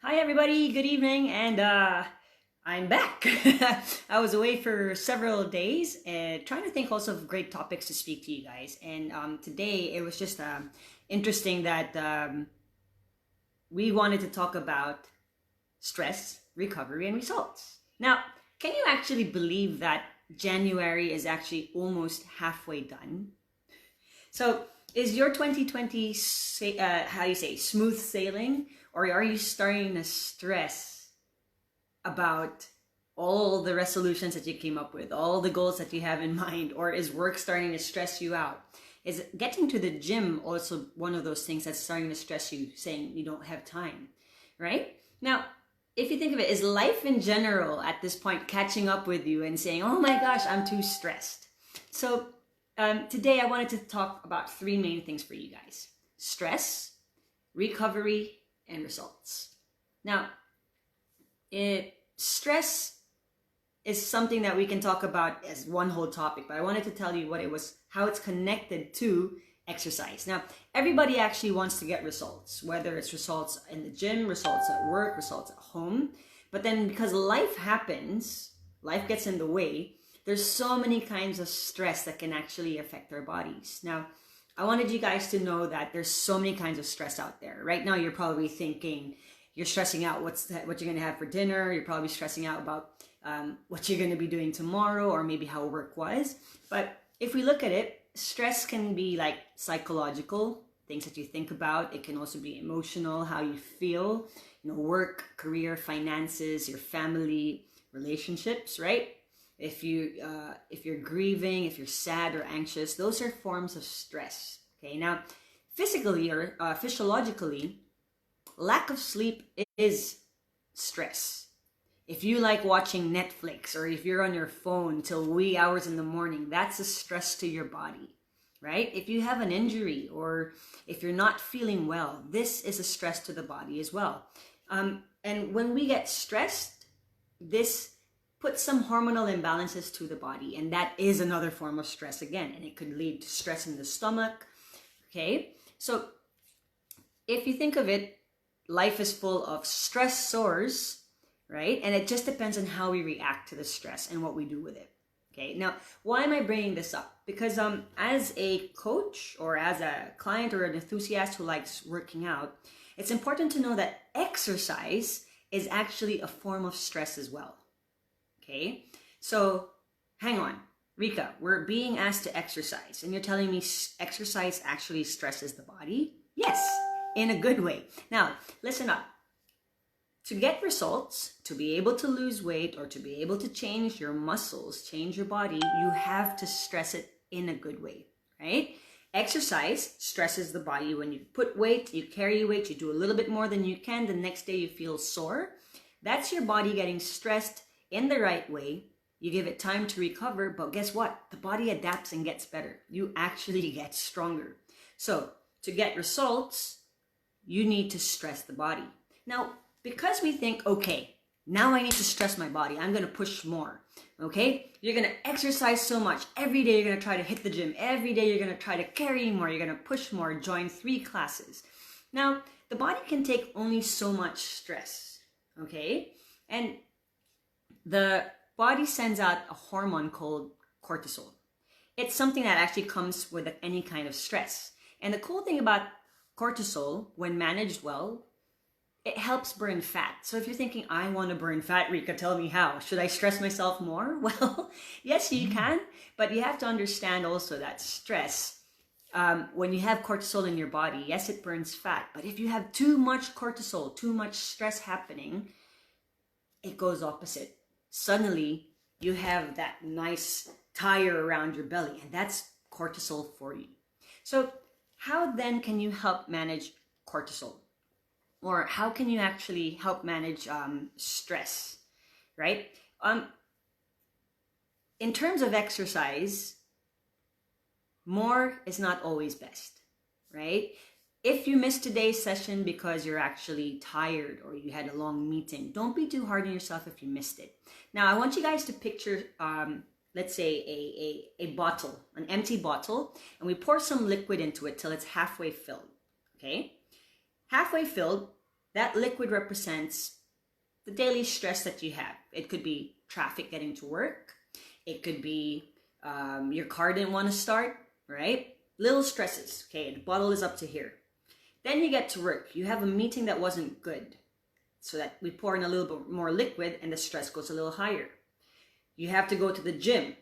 Hi, everybody. Good evening, and I'm back. I was away for several days and trying to think also of great topics to speak to you guys. And today it was just interesting that we wanted to talk about stress, recovery, and results. Now, can you actually believe that January is actually almost halfway done? So, is your 2020 how you say smooth sailing, or are you starting to stress about all the resolutions that you came up with, all the goals that you have in mind, or is work starting to stress you out? Is getting to the gym also one of those things that's starting to stress you, saying you don't have time, right? Now, if you think of it, is life in general at this point catching up with you and saying, oh my gosh, I'm too stressed? So today I wanted to talk about three main things for you guys: stress, recovery, and results. Now, stress is something that we can talk about as one whole topic, but I wanted to tell you what it was, how it's connected to exercise. Now, everybody actually wants to get results, whether it's results in the gym, results at work, results at home. But then because life happens, life gets in the way, there's so many kinds of stress that can actually affect our bodies. Now, I wanted you guys to know that there's so many kinds of stress out there. Right now, you're probably thinking, you're stressing out what you're going to have for dinner. You're probably stressing out about what you're going to be doing tomorrow, or maybe how work was. But if we look at it, stress can be like psychological, things that you think about. It can also be emotional, how you feel, work, career, finances, your family, relationships, right? If you're grieving, if you're sad or anxious, those are forms of stress. Okay, now physically or physiologically, lack of sleep is stress. If you like watching Netflix, or if you're on your phone till wee hours in the morning, that's a stress to your body, right? If you have an injury, or if you're not feeling well, this is a stress to the body as well. And when we get stressed, this puts some hormonal imbalances to the body, and that is another form of stress again, and it could lead to stress in the stomach. Okay, so if you think of it, life is full of stressors, right? And it just depends on how we react to the stress and what we do with it. Okay, now why am I bringing this up? Because as a coach, or as a client, or an enthusiast who likes working out, it's important to know that exercise is actually a form of stress as well. Okay, so hang on, Rika, we're being asked to exercise, and you're telling me exercise actually stresses the body? Yes, in a good way. Now, listen up. To get results, to be able to lose weight, or to be able to change your muscles, change your body, you have to stress it in a good way, right? Exercise stresses the body. When you put weight, you carry weight, you do a little bit more than you can, the next day you feel sore. That's your body getting stressed in the right way. You give it time to recover, but guess what? The body adapts and gets better. You actually get stronger. So to get results, you need to stress the body. Now, because we think, okay, now I need to stress my body, I'm going to push more. Okay, you're going to exercise so much. Every day you're going to try to hit the gym. Every day you're going to try to carry more. You're going to push more, join 3 classes. Now, the body can take only so much stress. Okay, and the body sends out a hormone called cortisol. It's something that actually comes with any kind of stress. And the cool thing about cortisol, when managed well, it helps burn fat. So if you're thinking, I want to burn fat, Rika, tell me how. Should I stress myself more? Well, yes, you can. But you have to understand also that stress, when you have cortisol in your body, yes, it burns fat. But if you have too much cortisol, too much stress happening, it goes opposite. Suddenly, you have that nice tire around your belly, and that's cortisol for you. So how then can you help manage cortisol? Or how can you actually help manage stress, right? In terms of exercise, more is not always best, right? If you missed today's session because you're actually tired, or you had a long meeting, don't be too hard on yourself if you missed it. Now, I want you guys to picture, let's say a bottle, an empty bottle, and we pour some liquid into it till it's halfway filled, okay? Halfway filled, that liquid represents the daily stress that you have. It could be traffic getting to work. It could be your car didn't want to start, right? Little stresses. Okay, the bottle is up to here. Then you get to work. You have a meeting that wasn't good. So that we pour in a little bit more liquid and the stress goes a little higher. You have to go to the gym.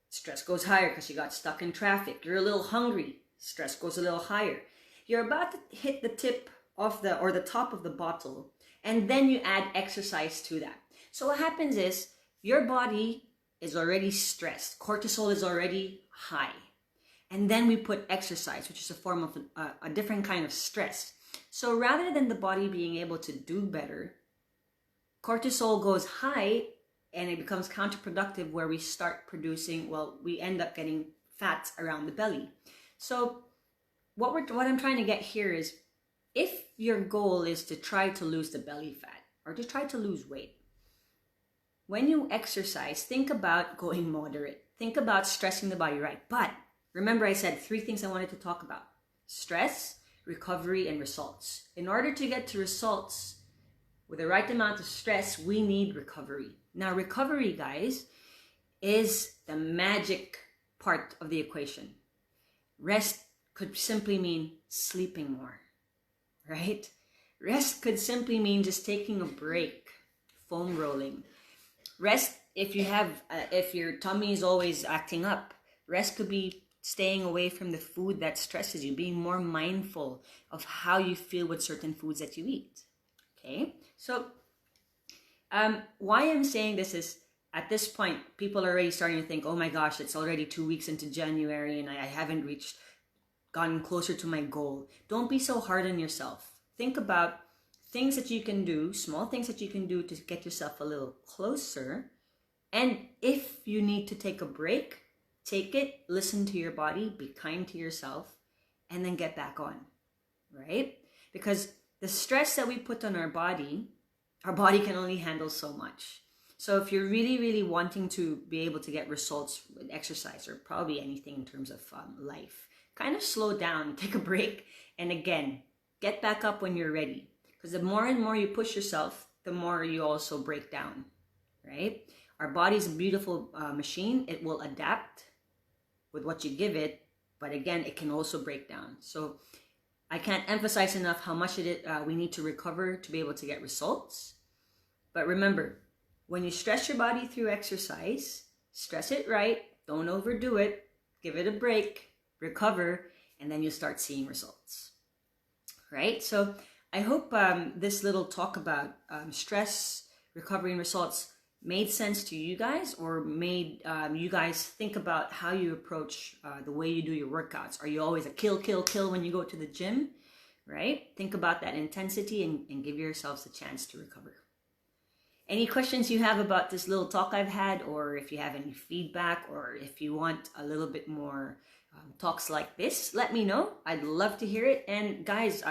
Stress goes higher because you got stuck in traffic. You're a little hungry. Stress goes a little higher. You're about to hit the tip of the top of the bottle, and then you add exercise to that. So what happens is your body is already stressed. Cortisol is already high. And then we put exercise, which is a form of a different kind of stress. So rather than the body being able to do better, cortisol goes high and it becomes counterproductive, where we start producing, we end up getting fats around the belly. So what I'm trying to get here is, if your goal is to try to lose the belly fat or to try to lose weight, when you exercise, think about going moderate. Think about stressing the body right. But remember, I said 3 things I wanted to talk about: stress, recovery, and results. In order to get to results with the right amount of stress, we need recovery. Now, recovery, guys, is the magic part of the equation. Rest could simply mean sleeping more, right? Rest could simply mean just taking a break, foam rolling. Rest, if your tummy is always acting up, rest could be staying away from the food that stresses you, being more mindful of how you feel with certain foods that you eat. Okay, so why I'm saying this is, at this point, people are already starting to think, oh my gosh, it's already 2 weeks into January and I haven't gotten closer to my goal. Don't be so hard on yourself. Think about things that you can do, small things that you can do to get yourself a little closer. And if you need to take a break, take it, listen to your body, be kind to yourself, and then get back on, right? Because the stress that we put on our body can only handle so much. So if you're really, really wanting to be able to get results with exercise, or probably anything in terms of life, kind of slow down, take a break, and again, get back up when you're ready. Because the more and more you push yourself, the more you also break down, right? Our body's a beautiful machine. It will adapt with what you give it, but again, it can also break down. So I can't emphasize enough how much we need to recover to be able to get results. But remember, when you stress your body through exercise, stress it right, don't overdo it, give it a break, recover, and then you'll start seeing results, right? So I hope this little talk about stress, recovery, and results made sense to you guys, or made you guys think about how you approach the way you do your workouts. Are you always a kill when you go to the gym, right? Think about that intensity and give yourselves a chance to recover. Any questions you have about this little talk I've had, or if you have any feedback, or if you want a little bit more talks like this, let me know. I'd love to hear it. And guys,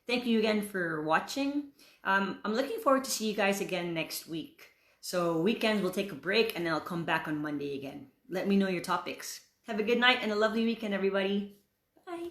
thank you again for watching. I'm looking forward to see you guys again next week. So weekends we'll take a break and then I'll come back on Monday again. Let me know your topics. Have a good night and a lovely weekend, everybody. Bye.